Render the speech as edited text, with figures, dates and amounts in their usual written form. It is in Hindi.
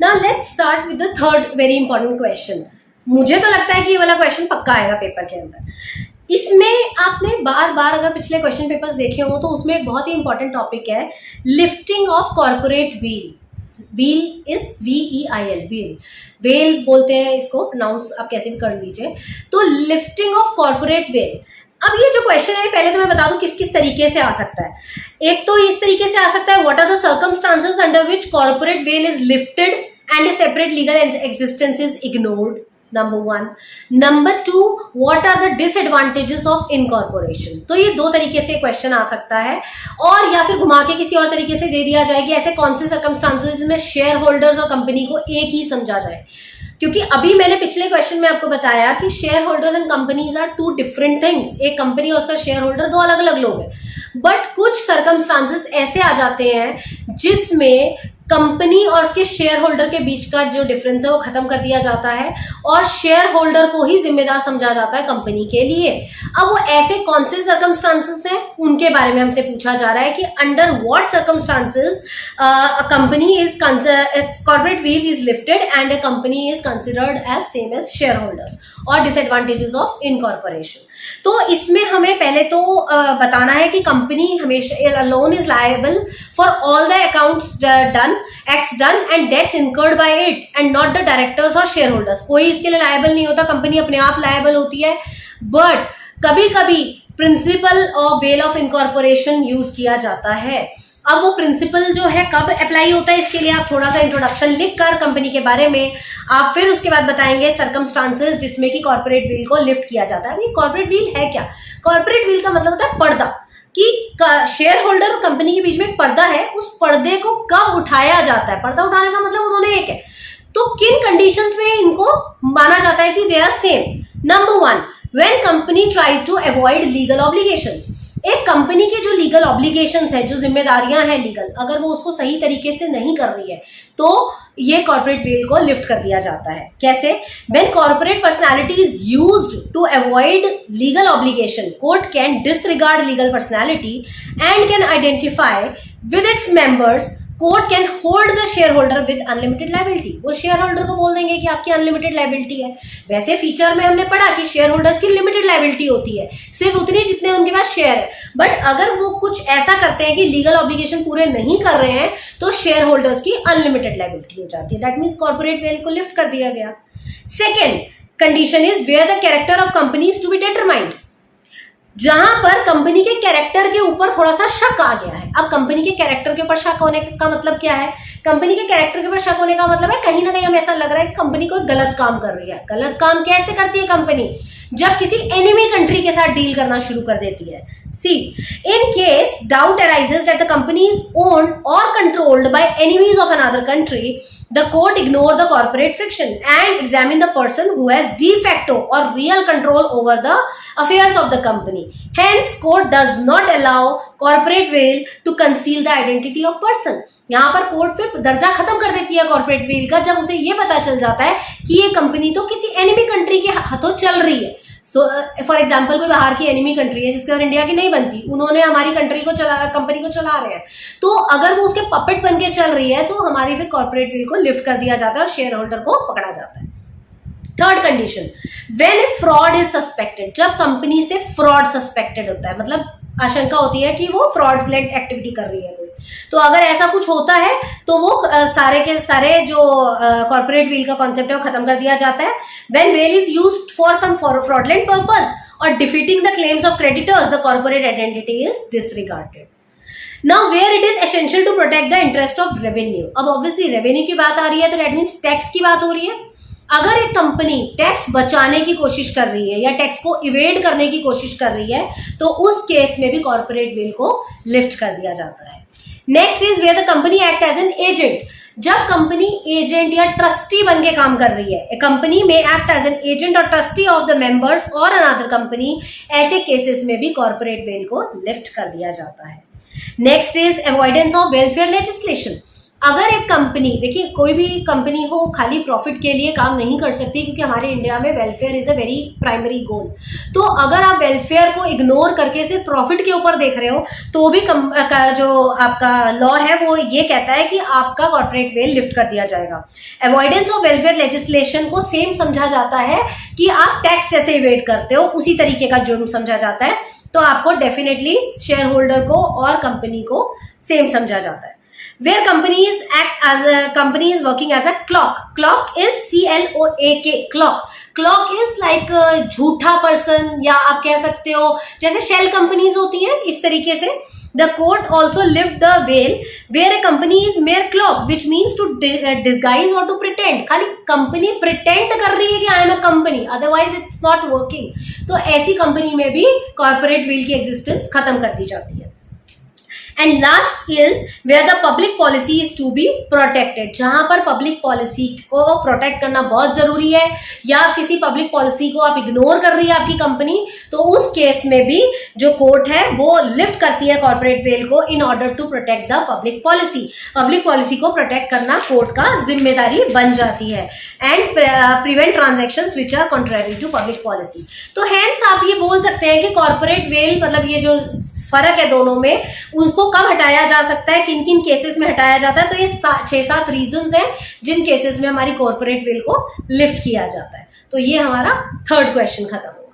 Now let's start with the third very important question. मुझे तो लगता है कि ये वाला क्वेश्चन पक्का आएगा पेपर के अंदर। इसमें आपने बार बार अगर पिछले क्वेश्चन पेपर्स देखे हो तो उसमें एक बहुत ही इंपॉर्टेंट टॉपिक है lifting of corporate wheel. Wheel is VEIL, wheel, wheel बोलते हैं इसको, प्रोनाउंस आप कैसे भी कर लीजिए। तो लिफ्टिंग ऑफ कॉर्पोरेट व्हील, अब ये जो क्वेश्चन है पहले तो मैं बता दूं किस किस तरीके से आ सकता है। एक तो इस तरीके से आ सकता है, what are the circumstances under which corporate veil is lifted and a separate legal existence is ignored, number 1। Number 2, what are the disadvantages of incorporation. तो ये दो तरीके से क्वेश्चन आ सकता है, और या फिर घुमा के किसी और तरीके से दे दिया जाए कि ऐसे कौन से सर्कमस्टांसेस जिसमें शेयर होल्डर्स और कंपनी को एक ही समझा जाए। क्योंकि अभी मैंने पिछले क्वेश्चन में आपको बताया कि shareholders and companies are two different things. एक कंपनी और उसका शेयर होल्डर दो अलग अलग लोग हैं। बट कुछ सर्कमस्टांसेस ऐसे आ जाते हैं जिसमें कंपनी और उसके शेयर होल्डर के बीच का जो डिफरेंस है वो खत्म कर दिया जाता है और शेयर होल्डर को ही जिम्मेदार समझा जाता है कंपनी के लिए। अब वो ऐसे कौन से सर्कमस्टांसेस हैं उनके बारे में हमसे पूछा जा रहा है कि under what circumstances company is corporate veil is lifted and a company is considered as same as shareholders, और डिसएडवांटेजेस ऑफ इनकॉर्पोरेशन। तो इसमें हमें पहले तो बताना है कि कंपनी हमेशा alone is liable for all the accounts done, acts done and debts incurred by it and not the directors और शेयर होल्डर्स। कोई इसके लिए लायबल नहीं होता, कंपनी अपने आप लायबल होती है। बट कभी कभी principle of well of incorporation use किया जाता है। अब वो प्रिंसिपल जो है कब अप्लाई होता है, इसके लिए आप थोड़ा सा इंट्रोडक्शन लिख कर कंपनी के बारे में आप फिर उसके बाद बताएंगे सर्कमस्टांसेस जिसमें कि कॉर्पोरेट व्हील को लिफ्ट किया जाता है। अभी कॉर्पोरेट व्हील है क्या? कॉर्पोरेट व्हील का मतलब होता है पर्दा, कि शेयर होल्डर और कंपनी के बीच में एक पर्दा है, उस पर्दे को कब उठाया जाता है। पर्दा उठाने का मतलब उन्होंने एक है, तो किन कंडीशंस में इनको माना जाता है कि they are same. Number 1, when company tries to avoid legal obligations. एक कंपनी के जो लीगल ऑब्लिगेशंस है, जो जिम्मेदारियां हैं लीगल, अगर वो उसको सही तरीके से नहीं कर रही है तो ये कॉर्पोरेट व्हील को लिफ्ट कर दिया जाता है। कैसे? When corporate personality is used to avoid legal obligation, court can disregard legal personality and can identify with its members, court can hold the shareholder with unlimited liability. वो शेयर होल्डर को बोल देंगे कि आपकी अनलिमिटेड लायबिलिटी है। वैसे फीचर में हमने पढ़ा कि शेयर होल्डर्स की लिमिटेड लायबिलिटी होती है, सिर्फ उतनी जितने उनके पास शेयर है। बट अगर वो कुछ ऐसा करते हैं कि लीगल ऑब्लिगेशन पूरे नहीं कर रहे हैं तो शेयर होल्डर्स की अनलिमिटेड लायबिलिटी हो जाती है। दैट मीन्स कॉर्पोरेट वेल को लिफ्ट कर दिया गया। Second condition is where the character of company is to be determined, जहां पर कंपनी के कैरेक्टर के ऊपर थोड़ा सा शक आ गया है। अब कंपनी के कैरेक्टर के ऊपर शक होने का मतलब क्या है? कंपनी के कैरेक्टर के ऊपर शक होने का मतलब है कहीं ना कहीं हमें ऐसा लग रहा है कि कंपनी कोई गलत काम कर रही है। गलत काम कैसे करती है कंपनी? जब किसी एनिमी कंट्री के साथ डील करना शुरू कर देती है। See, in case doubt arises that the company is owned और controlled by enemies of another country, the court ignore the corporate friction and examine the person who has de facto or real control over the affairs of the company. Hence, court does not allow corporate veil to conceal the identity of person. यहाँ पर कोर्ट फिर दर्जा खत्म कर देती है कॉर्पोरेट वेल का जब उसे ये पता चल जाता है कि ये कंपनी तो किसी एनिमी कंट्री के हाथों चल रही है। सो फॉर एग्जाम्पल कोई बाहर की एनिमी कंट्री है जिसके अंदर इंडिया की नहीं बनती, उन्होंने हमारी कंट्री को कंपनी को चला रहे हैं, तो अगर वो उसके पपेट बन के चल रही है तो हमारी फिर कॉर्पोरेट वेल को लिफ्ट कर दिया जाता है और शेयर होल्डर को पकड़ा जाता है। Third condition, when fraud is suspected, जब कंपनी से फ्रॉड सस्पेक्टेड होता है, मतलब आशंका होती है कि वो फ्रॉडलेंट एक्टिविटी कर रही है कोई, तो अगर ऐसा कुछ होता है तो वो सारे के सारे जो कॉर्पोरेट व्हील का कॉन्सेप्ट है वो खत्म कर दिया जाता है। When veil is used for some fraudulent purpose और defeating the claims of creditors, the corporate identity is disregarded. Now where it is essential to protect the interest of revenue. अब ऑब्वियसली रेवेन्यू की बात आ रही है तो दैट मीन्स टैक्स की बात हो रही है। अगर एक कंपनी टैक्स बचाने की कोशिश कर रही है या टैक्स को इवेड करने की कोशिश कर रही है तो उस केस में भी कॉर्पोरेट वेल को लिफ्ट कर दिया जाता है। Next is where the company act as an agent, जब कंपनी एजेंट या ट्रस्टी बन के काम कर रही है। कंपनी में एक्ट एज एन एजेंट और ट्रस्टी ऑफ द मेंबर्स और अनदर कंपनी, ऐसे केसेस में भी कॉर्पोरेट वेल को लिफ्ट कर दिया जाता है। Next is avoidance of welfare legislation, अगर एक कंपनी, देखिए कोई भी कंपनी हो खाली प्रॉफिट के लिए काम नहीं कर सकती, क्योंकि हमारे इंडिया में welfare is a very primary goal. तो अगर आप वेलफेयर को इग्नोर करके सिर्फ प्रॉफिट के ऊपर देख रहे हो तो भी जो आपका लॉ है वो ये कहता है कि आपका कॉर्पोरेट वेल लिफ्ट कर दिया जाएगा। अवॉइडेंस ऑफ वेलफेयर लेजिस्लेशन को सेम समझा जाता है कि आप टैक्स जैसे इवेड करते हो उसी तरीके का जुर्म समझा जाता है। तो आपको डेफिनेटली शेयर होल्डर को और कंपनी को सेम समझा जाता है। Where companies act as a company is working as a clock. Clock is CLOAK. Clock. Clock is like झूठा पर्सन, या आप कह सकते हो जैसे शेल कंपनीज होती हैं इस तरीके से। The court also lift the veil where a company is mere clock, which means to disguise or to pretend. खाली कंपनी pretend कर रही है कि I am a company, otherwise it's not working. तो ऐसी कंपनी में भी कॉर्पोरेट विल की एग्जिस्टेंस खत्म कर दी जाती है। And last is where the public policy is to be protected, जहां पर पब्लिक पॉलिसी को प्रोटेक्ट करना बहुत जरूरी है, या किसी पब्लिक पॉलिसी को आप इग्नोर कर रही है आपकी कंपनी, तो उस केस में भी जो कोर्ट है वो लिफ्ट करती है कॉर्पोरेट वेल को in order to protect the public policy. Public policy को प्रोटेक्ट करना कोर्ट का जिम्मेदारी बन जाती है। And prevent transactions which are contrary to public policy. तो हैंस आप ये बोल सकते हैं कि कॉर्पोरेट वेल मतलब ये जो फर्क है दोनों में, उसको कब हटाया जा सकता है, किन किन केसेस में हटाया जाता है। तो ये 6-7 रीजंस हैं जिन केसेस में हमारी कॉर्पोरेट विल को लिफ्ट किया जाता है। तो ये हमारा थर्ड क्वेश्चन खत्म हुआ।